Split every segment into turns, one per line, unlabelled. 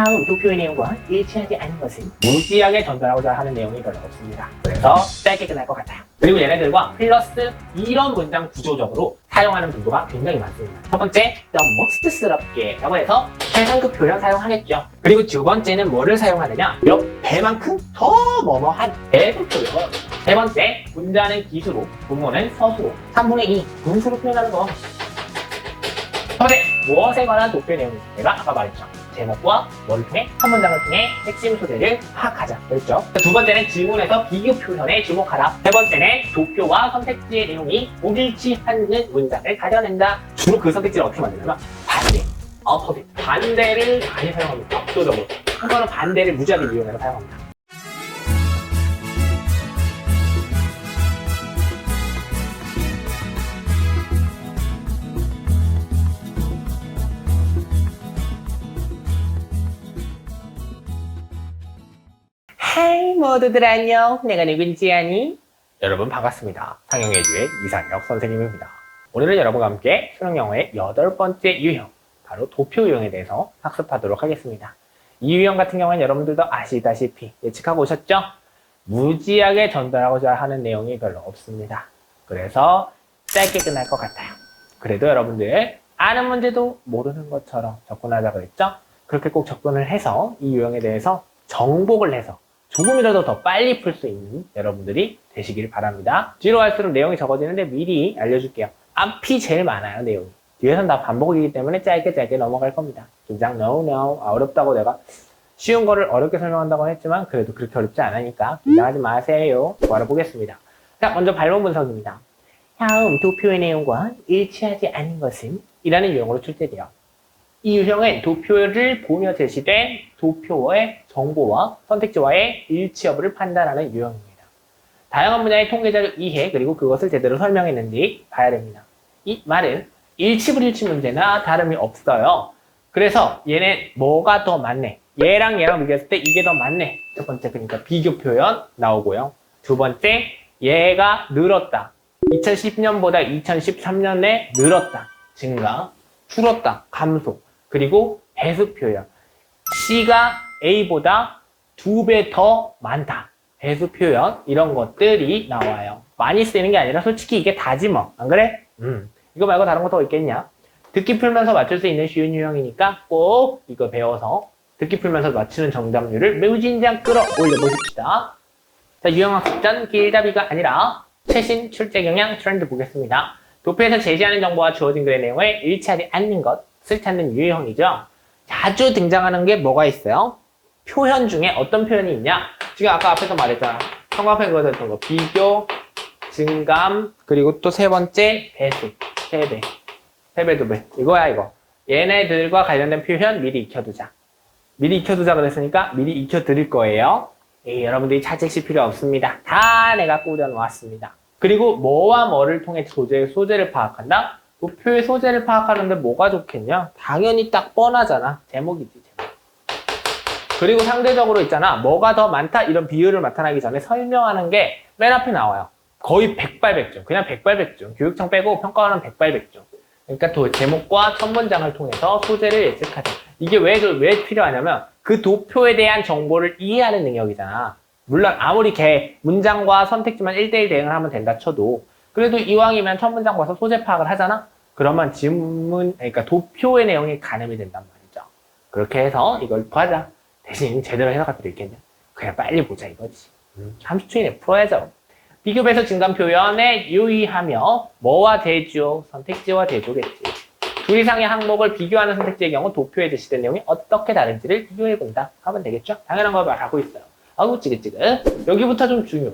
다음 도표의 내용과 일치하지 않은 것은 무지하게 전달하고자 하는 내용이 별로 없습니다. 그래서 짧게 끝날 것 같아요. 그리고 얘네들과 플러스 이런 문장 구조적으로 사용하는 빈도가 굉장히 많습니다. 첫 번째, 좀 머스트스럽게 라고 해서 최상급 표현 사용하겠죠. 그리고 두 번째는 뭐를 사용하느냐? 몇 배만큼 더 뭐뭐한 배수 표현. 세 번째, 문자는 기수로, 문모는 서수로, 3분의 2 분수로 표현하는 거. 첫 번째, 무엇에 관한 도표 내용이 제가 아까 말했죠. 제목과 뭐를 통해, 한 문장을 통해 핵심 소재를 파악하자 그랬죠. 두 번째는 질문에서 비교 표현에 주목하라. 세 번째는 도표와 선택지의 내용이 일치하는 문장을 가져낸다. 주로 그 선택지를 어떻게 만드냐면 반대, 어퍼짓, 반대를 많이 사용합니다. 압도적으로. 한번은 반대를 무지하게 이용해서 사용합니다. 하이 모두들 안녕, 내가 누군지 아니? 여러분 반갑습니다. 상영예주의 이상혁 선생님입니다. 오늘은 여러분과 함께 수능 영어의 8번째 유형, 바로 도표 유형에 대해서 학습하도록 하겠습니다. 이 유형 같은 경우는 여러분들도 아시다시피 예측하고 오셨죠? 무지하게 전달하고자 하는 내용이 별로 없습니다. 그래서 짧게 끝날 것 같아요. 그래도 여러분들 아는 문제도 모르는 것처럼 접근하자 그랬죠? 그렇게 꼭 접근을 해서 이 유형에 대해서 정복을 해서 조금이라도 더 빨리 풀 수 있는 여러분들이 되시길 바랍니다. 뒤로 갈수록 내용이 적어지는데 미리 알려줄게요. 앞이 제일 많아요, 내용이. 뒤에서는 다 반복이기 때문에 짧게 넘어갈 겁니다. 긴장 no. 어렵다고 내가 쉬운 거를 어렵게 설명한다고 했지만 그래도 그렇게 어렵지 않으니까 긴장하지 마세요. 알아보겠습니다. 자, 먼저 발본 분석입니다. 다음 도표의 내용과 일치하지 않은 것은? 이라는 유형으로 출제돼요. 이 유형은 도표를 보며 제시된 도표의 정보와 선택지와의 일치 여부를 판단하는 유형입니다. 다양한 분야의 통계자료 이해 그리고 그것을 제대로 설명했는지 봐야 됩니다. 이 말은 일치불일치 문제나 다름이 없어요. 그래서 얘네 뭐가 더 맞네? 얘랑 얘랑 비교했을 때 이게 더 맞네. 첫 번째 그러니까 비교 표현 나오고요. 두 번째 얘가 늘었다. 2010년보다 2013년에 늘었다. 증가, 줄었다. 감소. 그리고 배수 표현. C가 A보다 2배 더 많다. 배수 표현 이런 것들이 나와요. 많이 쓰이는 게 아니라 솔직히 이게 다지 뭐. 안 그래? 이거 말고 다른 거 더 있겠냐? 듣기 풀면서 맞출 수 있는 쉬운 유형이니까 꼭 이거 배워서 듣기 풀면서 맞추는 정답률을 매우 진지한 끌어올려 보십시다. 자, 유형학습전 길잡이가 아니라 최신 출제 경향 트렌드 보겠습니다. 도표에서 제시하는 정보와 주어진 글의 내용을 일치하지 않는 것을 찾는 유형이죠. 자주 등장하는 게 뭐가 있어요? 표현 중에 어떤 표현이 있냐? 지금 아까 앞에서 말했잖아. 형광펜 그려졌던 거. 비교, 증감, 그리고 또 세 번째 배수. 3배. 3배, 2배. 이거야, 이거. 얘네들과 관련된 표현 미리 익혀두자. 미리 익혀두자 그랬으니까 미리 익혀드릴 거예요. 여러분들이 찾으실 필요 없습니다. 다 내가 꾸려놓았습니다. 그리고 뭐와 뭐를 통해 소재를 파악한다? 도표의 소재를 파악하는데 뭐가 좋겠냐? 당연히 딱 뻔하잖아. 제목이지, 제목. 그리고 상대적으로 있잖아. 뭐가 더 많다? 이런 비율을 나타나기 전에 설명하는 게 맨 앞에 나와요. 거의 백발백중. 그냥 백발백중. 교육청 빼고 평가원은 백발백중. 그러니까 제목과 첫 문장을 통해서 소재를 예측하자. 이게 왜 필요하냐면 그 도표에 대한 정보를 이해하는 능력이잖아. 물론 아무리 문장과 선택지만 1대1 대응을 하면 된다 쳐도 그래도 이왕이면 첫 문장 봐서 소재 파악을 하잖아? 그러면 그러니까 도표의 내용이 가늠이 된단 말이죠. 그렇게 해서 이걸 구하자. 대신 제대로 해석할 필요 있겠냐? 그냥 빨리 보자 이거지. 30초 이내 풀어야죠. 비교 배수 증감 표현에 유의하며 뭐와 대조, 선택지와 대조겠지. 둘 이상의 항목을 비교하는 선택지의 경우 도표에 제시된 내용이 어떻게 다른지를 비교해본다 하면 되겠죠? 당연한 걸 말하고 있어요. 아우 찌긋찌긋. 여기부터 좀 중요.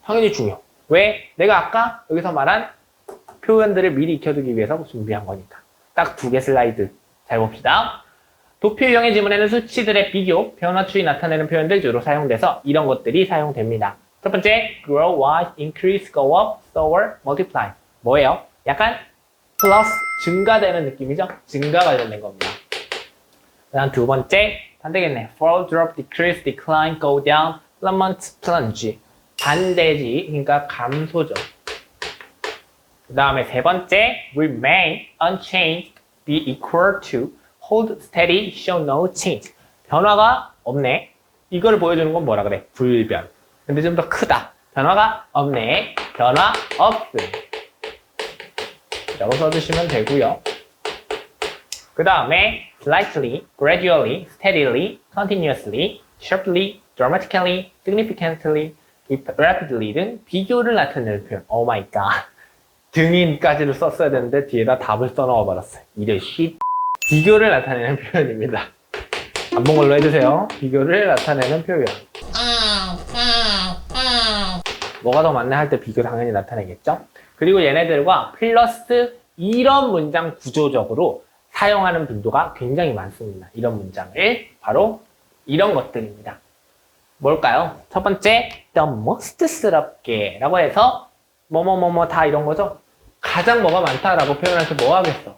당연히 중요. 왜? 내가 아까 여기서 말한 표현들을 미리 익혀두기 위해서 준비한 거니까. 딱 2개 슬라이드. 잘 봅시다. 도표 유형의 지문에는 수치들의 비교, 변화 추이 나타내는 표현들 주로 사용돼서 이런 것들이 사용됩니다. 첫 번째, grow, rise, increase, go up, soar, multiply. 뭐예요? 약간 플러스, 증가되는 느낌이죠? 증가 관련된 겁니다. 그다음 두 번째, 반대겠네. fall, drop, decrease, decline, go down, plummet, plunge. 반대지, 그러니까 감소죠. 그 다음에 세 번째, remain, unchanged, be equal to, hold steady, show no change. 변화가 없네. 이걸 보여주는 건 뭐라 그래? 불변. 근데 좀 더 크다. 변화가 없네. 변화 없음. 라고 써주시면 되고요. 그 다음에 slightly, gradually, steadily, continuously, sharply, dramatically, significantly, rapidly 등 비교를 나타내는 표현. 오 마이 갓. 등인까지를 썼어야 되는데 뒤에다 답을 써넣어 버렸어요. 이래 쉿. 비교를 나타내는 표현입니다. 안 본 걸로 해주세요. 비교를 나타내는 표현. 뭐가 더 맞나 할 때 비교 당연히 나타내겠죠? 그리고 얘네들과 플러스 이런 문장 구조적으로 사용하는 빈도가 굉장히 많습니다. 이런 문장을 바로 이런 것들입니다. 뭘까요? 첫 번째, the most스럽게 라고 해서 뭐뭐뭐뭐 다 이런 거죠? 가장 뭐가 많다라고 표현할 때 뭐 하겠어?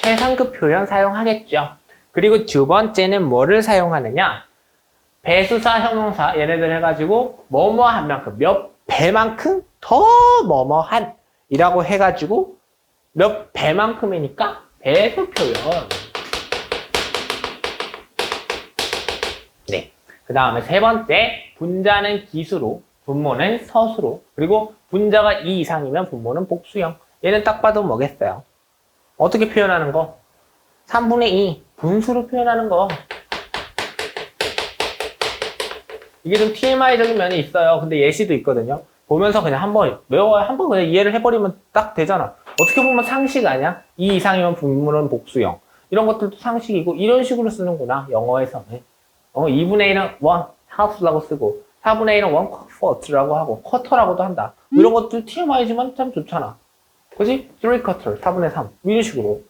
최상급 표현 사용하겠죠. 그리고 두 번째는 뭐를 사용하느냐? 배수사, 형용사 얘네들 해가지고 뭐뭐한 만큼 몇 배만큼 더 뭐뭐한 이라고 해가지고 몇 배만큼이니까 배수 표현. 네. 그 다음에 세 번째, 분자는 기수로, 분모는 서수로, 그리고 분자가 2 이상이면 분모는 복수형. 얘는 딱 봐도 뭐겠어요? 어떻게 표현하는 거? 3분의 2 분수로 표현하는 거. 이게 좀 TMI적인 면이 있어요. 근데 예시도 있거든요. 보면서 그냥 한번 외워야 한번 그냥 이해를 해버리면 딱 되잖아. 어떻게 보면 상식 아니야? 2 이상이면 분모는 복수형. 이런 것들도 상식이고 이런 식으로 쓰는구나. 영어에서는. 2분의 1은 1 half라고 쓰고 4분의 1은 1 quarter라고 하고 쿼터라고도 한다. 이런 것들 TMI지만 참 좋잖아. 그치? 3 quarter, 4분의 3 이런 식으로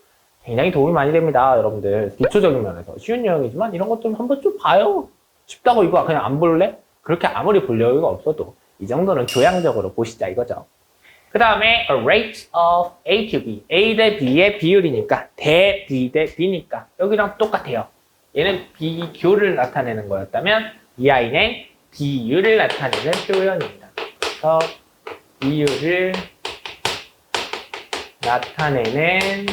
굉장히 도움이 많이 됩니다. 여러분들 기초적인 면에서 쉬운 유형이지만 이런 것들 한번 좀 봐요. 쉽다고 이거 그냥 안 볼래? 그렇게 아무리 볼 여유가 없어도 이 정도는 교양적으로 보시자 이거죠. 그 다음에 a rate of A to B, A 대 B의 비율이니까 대 B 대 B니까 여기랑 똑같아요. 얘는 비교를 나타내는 거였다면 이 아이는 비율을 나타내는 표현입니다. 그래서 비율을 나타내는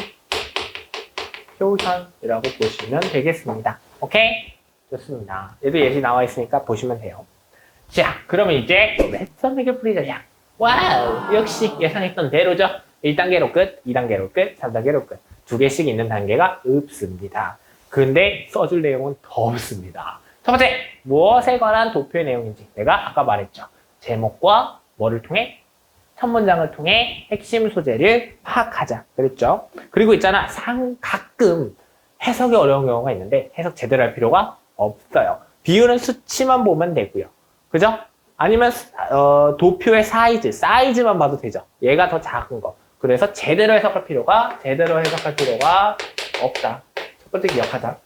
표현이라고 보시면 되겠습니다. 오케이? 좋습니다. 얘도 예시 나와 있으니까 보시면 돼요. 자, 그러면 이제 웹선에게 풀이자냐. 와우! 역시 예상했던 대로죠. 1단계로 끝, 2단계로 끝, 3단계로 끝. 2개씩 있는 단계가 없습니다. 근데 써줄 내용은 더 없습니다. 첫 번째, 무엇에 관한 도표의 내용인지 내가 아까 말했죠. 제목과 뭐를 통해? 첫 문장을 통해 핵심 소재를 파악하자 그랬죠. 그리고 있잖아, 가끔 해석이 어려운 경우가 있는데 해석 제대로 할 필요가 없어요. 비율은 수치만 보면 되고요. 그죠? 아니면 도표의 사이즈만 봐도 되죠. 얘가 더 작은 거. 그래서 제대로 해석할 필요가 없다. 첫 번째 기억하자.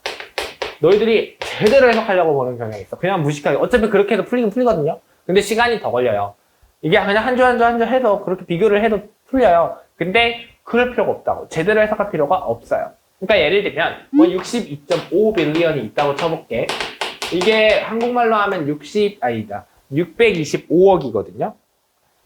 너희들이 제대로 해석하려고 보는 경향이 있어. 그냥 무식하게. 어차피 그렇게 해도 풀리긴 풀리거든요. 근데 시간이 더 걸려요. 이게 그냥 한 줄 해서 그렇게 비교를 해도 풀려요. 근데 그럴 필요가 없다고. 제대로 해석할 필요가 없어요. 그러니까 예를 들면 뭐 62.5 빌리언이 있다고 쳐볼게. 이게 한국말로 하면 625억이거든요.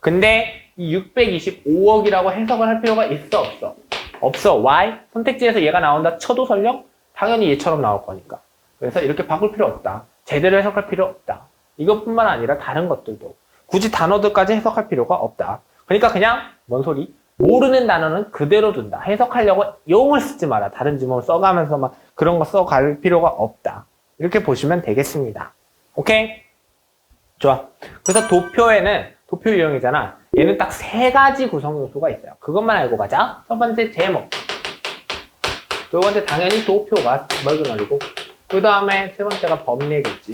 근데 이 625억이라고 해석을 할 필요가 있어, 없어? 없어. Why? 선택지에서 얘가 나온다 쳐도 설령 당연히 얘처럼 나올 거니까. 그래서 이렇게 바꿀 필요 없다. 제대로 해석할 필요 없다. 이것뿐만 아니라 다른 것들도 굳이 단어들까지 해석할 필요가 없다. 그러니까 그냥 뭔 소리? 모르는 단어는 그대로 둔다. 해석하려고 용을 쓰지 마라. 다른 지문을 써가면서 막 그런 거 써갈 필요가 없다. 이렇게 보시면 되겠습니다. 오케이? 좋아. 그래서 도표 유형이잖아. 얘는 딱 3가지 구성 요소가 있어요. 그것만 알고 가자. 첫 번째 제목. 두 번째 당연히 도표가 멀그널이고 그 다음에 세 번째가 법례겠지.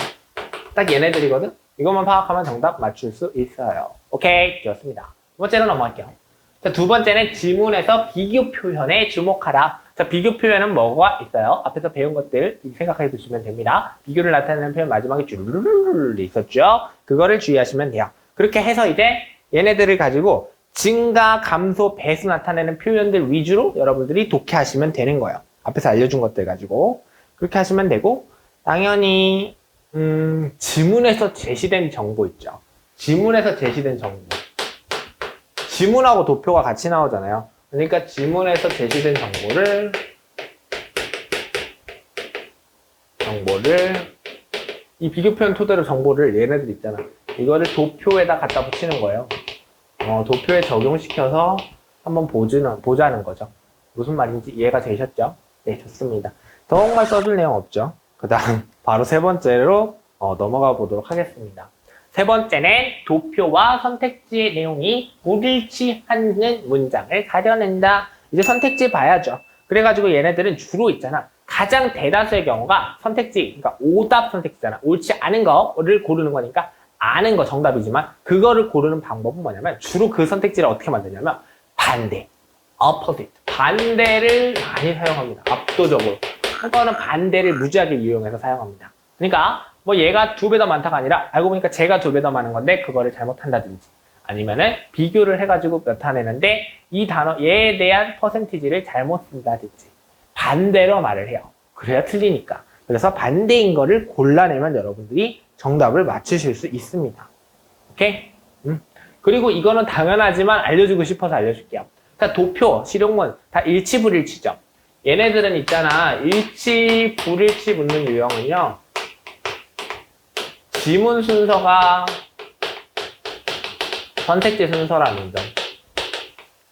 딱 얘네들이거든. 이것만 파악하면 정답 맞출 수 있어요. 오케이, 좋습니다. 두 번째로 넘어갈게요. 자, 두 번째는 지문에서 비교 표현에 주목하라. 자, 비교 표현은 뭐가 있어요? 앞에서 배운 것들 생각해 두시면 됩니다. 비교를 나타내는 표현 마지막에 쭈르르르 있었죠? 그거를 주의하시면 돼요. 그렇게 해서 이제 얘네들을 가지고 증가, 감소, 배수 나타내는 표현들 위주로 여러분들이 독해하시면 되는 거예요. 앞에서 알려준 것들 가지고 그렇게 하시면 되고, 당연히 지문에서 제시된 정보 있죠. 지문에서 제시된 정보. 지문하고 도표가 같이 나오잖아요. 그러니까 지문에서 제시된 정보를 정보를 이 비교 표현 토대로 정보를 얘네들 있잖아. 이거를 도표에다 갖다 붙이는 거예요. 도표에 적용시켜서 한번 보자는 거죠. 무슨 말인지 이해가 되셨죠? 네, 좋습니다. 정말 써줄 내용 없죠? 그 다음 바로 세 번째로 넘어가 보도록 하겠습니다. 세 번째는 도표와 선택지의 내용이 불일치하는 문장을 가려낸다. 이제 선택지 봐야죠. 그래가지고 얘네들은 주로 있잖아. 가장 대다수의 경우가 선택지, 그러니까 오답 선택지잖아. 옳지 않은 거를 고르는 거니까 아는 거 정답이지만 그거를 고르는 방법은 뭐냐면 주로 그 선택지를 어떻게 만드냐면 반대, opposite, 반대를 많이 사용합니다. 압도적으로. 그거는 반대를 무지하게 이용해서 사용합니다. 그러니까 뭐 얘가 2배 더 많다가 아니라 알고 보니까 제가 2배 더 많은 건데 그거를 잘못한다든지 아니면은 비교를 해가지고 나타내는데 이 단어 얘에 대한 퍼센티지를 잘못 쓴다든지 반대로 말을 해요. 그래야 틀리니까. 그래서 반대인 거를 골라내면 여러분들이 정답을 맞추실 수 있습니다. 오케이? 그리고 이거는 당연하지만 알려주고 싶어서 알려줄게요. 자, 도표, 실용문 다 일치 불일치죠. 얘네들은 있잖아. 일치 불일치 묻는 유형은요. 지문 순서가 선택지 순서라는 점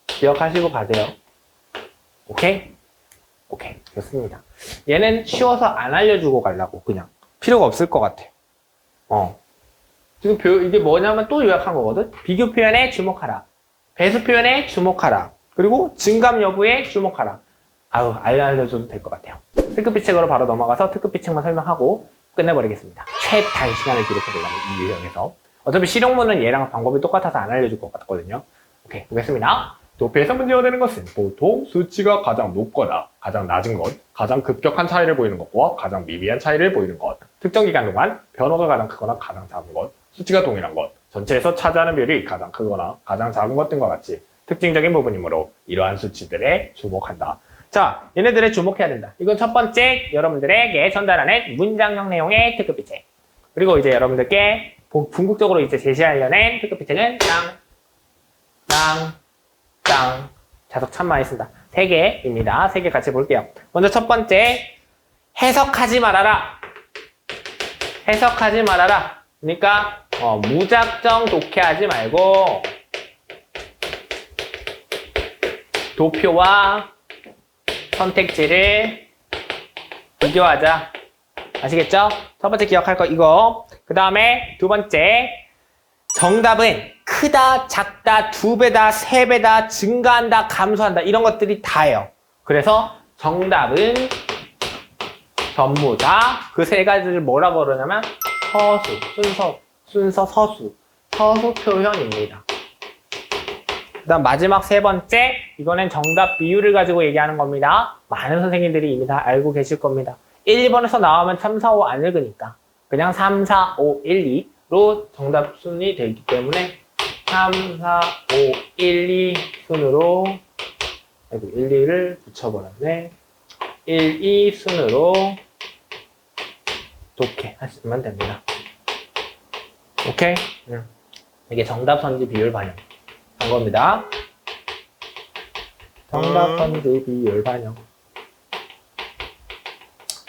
기억하시고 가세요. 오케이? 오케이, 좋습니다. 얘는 쉬워서 안 알려주고 가려고 그냥 필요가 없을 것 같아. 지금 이게 뭐냐면 또 요약한 거거든. 비교 표현에 주목하라. 배수 표현에 주목하라. 그리고 증감 여부에 주목하라. 알려줘도 될 것 같아요. 특급 비책으로 바로 넘어가서 특급 비책만 설명하고 끝내버리겠습니다. 최단시간을 기록해보려면 이 유형에서. 어차피 실용문은 얘랑 방법이 똑같아서 안 알려줄 것 같거든요. 오케이, 보겠습니다. 도표에서 문제가 되는 것은 보통 수치가 가장 높거나 가장 낮은 것, 가장 급격한 차이를 보이는 것과 가장 미비한 차이를 보이는 것, 특정 기간 동안 변화가 가장 크거나 가장 작은 것, 수치가 동일한 것, 전체에서 차지하는 비율이 가장 크거나 가장 작은 것 등과 같이 특징적인 부분이므로 이러한 수치들에 주목한다. 자, 얘네들에 주목해야 된다. 이건 첫 번째 여러분들에게 전달하는 문장형 내용의 특급 비책. 그리고 이제 여러분들께 궁극적으로 이제 제시하려는 특급 비책은 짱. 자석 참 많이 쓴다. 3개입니다. 3개 같이 볼게요. 먼저 첫 번째, 해석하지 말아라. 해석하지 말아라. 그러니까 무작정 독해하지 말고 도표와 선택지를 비교하자. 아시겠죠? 첫 번째 기억할 거 이거. 그 다음에 두 번째, 정답은 크다, 작다, 2배다, 3배다, 증가한다, 감소한다 이런 것들이 다예요. 그래서 정답은 전부 다 그 3가지를 뭐라고 그러냐면 서수 표현입니다. 그 다음 마지막 세 번째, 이거는 정답 비율을 가지고 얘기하는 겁니다. 많은 선생님들이 이미 다 알고 계실 겁니다. 1, 2번에서 나오면 3, 4, 5 안 읽으니까 그냥 3, 4, 5, 1, 2로 정답 순이 되기 때문에 3, 4, 5, 1, 2 순으로 1, 2를 붙여버렸네. 1, 2 순으로 독해 하시면 됩니다. 오케이? 이게 정답 선지 비율 반영 한 겁니다. 정답 선지 비율 반영.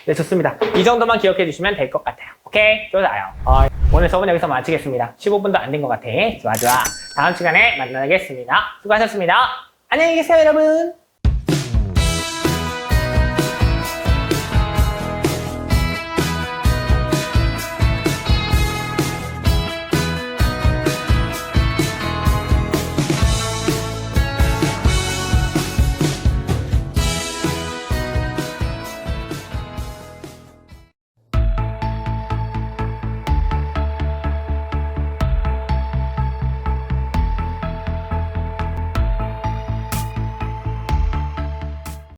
네, 좋습니다. 이 정도만 기억해 주시면 될 것 같아요. 오케이? 좋아요. 오늘 수업은 여기서 마치겠습니다. 15분도 안 된 것 같아. 좋아. 다음 시간에 만나겠습니다. 수고하셨습니다. 안녕히 계세요, 여러분.